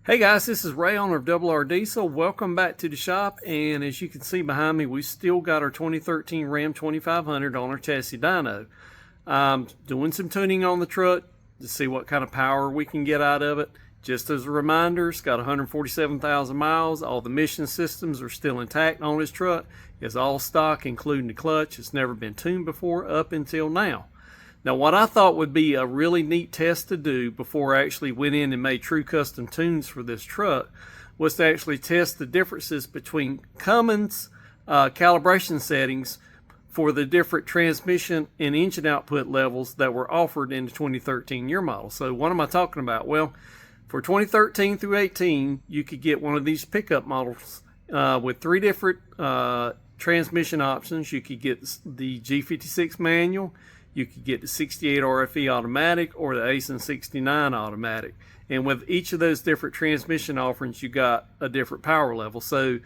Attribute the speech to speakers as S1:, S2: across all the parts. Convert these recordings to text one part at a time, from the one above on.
S1: Hey guys, this is Ray, owner of Double R Diesel. Welcome back to the shop, and as you can see behind me, we still got our 2013 Ram 2500 on our chassis dyno. Doing some tuning on the truck to see what kind of power we can get out of it. Just as a reminder, it's got 147,000 miles. All the mission systems are still intact on this truck. It's all stock, including the clutch. It's never been tuned before up until now. Now, what I thought would be a really neat test to do before I actually went in and made true custom tunes for this truck was to actually test the differences between Cummins calibration settings for the different transmission and engine output levels that were offered in the 2013 year model. So what am I talking about? Well, for 2013 through 18, you could get one of these pickup models with three different transmission options. You could get the G56 manual, you could get the 68 RFE automatic, or the Aisin 69 automatic. And with each of those different transmission offerings, you got a different power level. So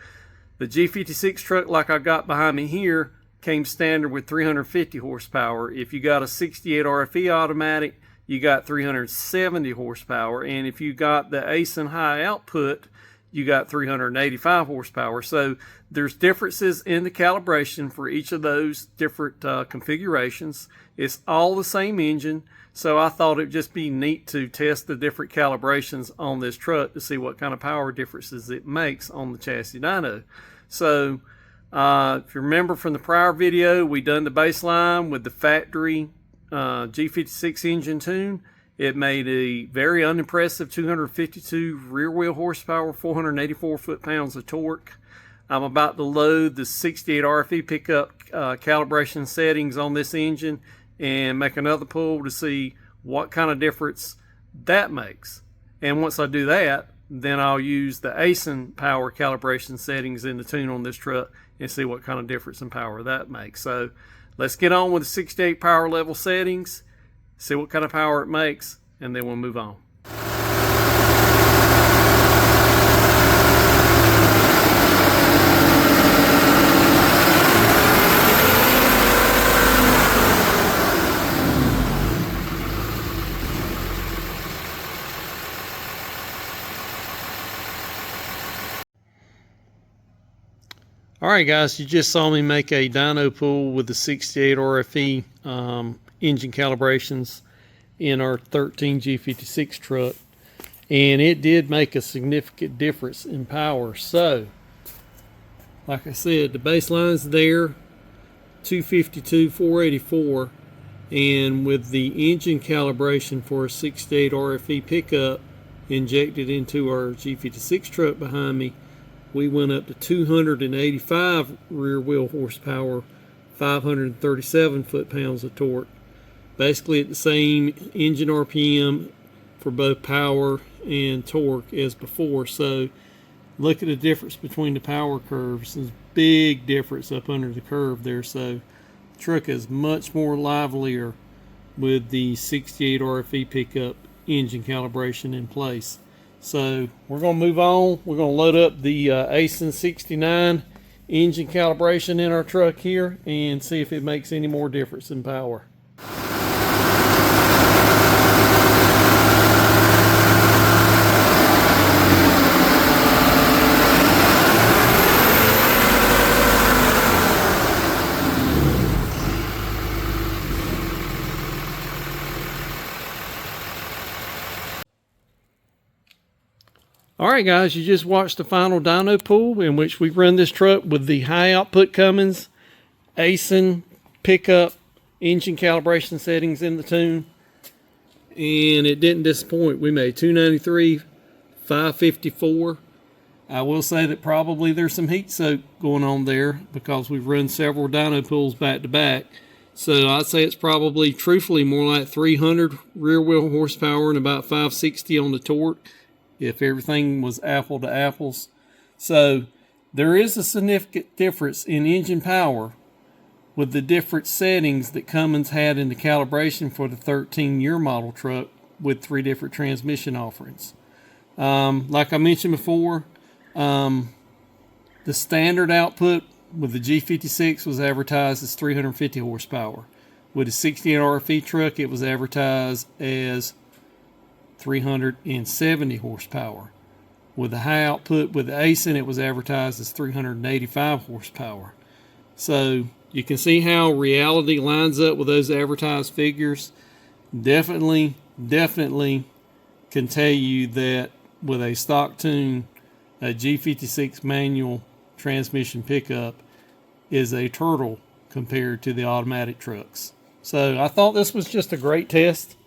S1: the G56 truck, like I got behind me here, came standard with 350 horsepower. If you got a 68 RFE automatic, you got 370 horsepower. And if you got the Aisin high output, you got 385 horsepower. So there's differences in the calibration for each of those different configurations. It's all the same engine, so I thought it'd just be neat to test the different calibrations on this truck to see what kind of power differences it makes on the chassis dyno. So if you remember from the prior video, we done the baseline with the factory G56 engine tune. It made a very unimpressive 252 rear wheel horsepower, 484 foot-pounds of torque. I'm about to load the 68 RFE pickup calibration settings on this engine and make another pull to see what kind of difference that makes. And once I do that, then I'll use the Aisin power calibration settings in the tune on this truck and see what kind of difference in power that makes. So let's get on with the 68 power level settings, see what kind of power it makes, and then we'll move on. Alright guys, you just saw me make a dyno pull with the 68 RFE engine calibrations in our 13 G56 truck, and it did make a significant difference in power. So like I said, the baseline's there, 252 484, and with the engine calibration for a 68 RFE pickup injected into our G56 truck behind me, we went up to 285 rear wheel horsepower, 537 foot-pounds of torque. Basically at the same engine RPM for both power and torque as before. So look at the difference between the power curves. There's a big difference up under the curve there. So the truck is much more livelier with the 68 RFE pickup engine calibration in place. So we're going to move on. We're going to load up the Aisin 69 engine calibration in our truck here and see if it makes any more difference in power. Alright guys, you just watched the final dyno pull in which we run this truck with the high output Cummins Aisin pickup engine calibration settings in the tune, and it didn't disappoint. We made 293, 554. I will say that probably there's some heat soak going on there because we've run several dyno pulls back to back. So I'd say it's probably truthfully more like 300 rear wheel horsepower and about 560 on the torque, if everything was apple to apples. So there is a significant difference in engine power with the different settings that Cummins had in the calibration for the 13 year model truck with three different transmission offerings. Like I mentioned before, the standard output with the G56 was advertised as 350 horsepower. With the 68 RFE truck, it was advertised as 370 horsepower. With the high output, with the Aisin, it was advertised as 385 horsepower. So you can see how reality lines up with those advertised figures. Definitely can tell you that with a stock tune, a G56 manual transmission pickup is a turtle compared to the automatic trucks. So I thought this was just a great test.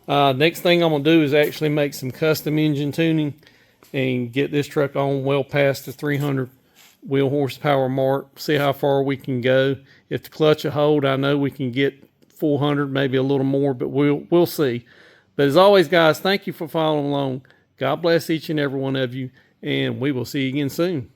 S1: Next thing I'm going to do is actually make some custom engine tuning and get this truck on well past the 300 wheel horsepower mark, see how far we can go. If the clutch will hold, I know we can get 400, maybe a little more, but we'll see. But as always, guys, thank you for following along. God bless each and every one of you, and we will see you again soon.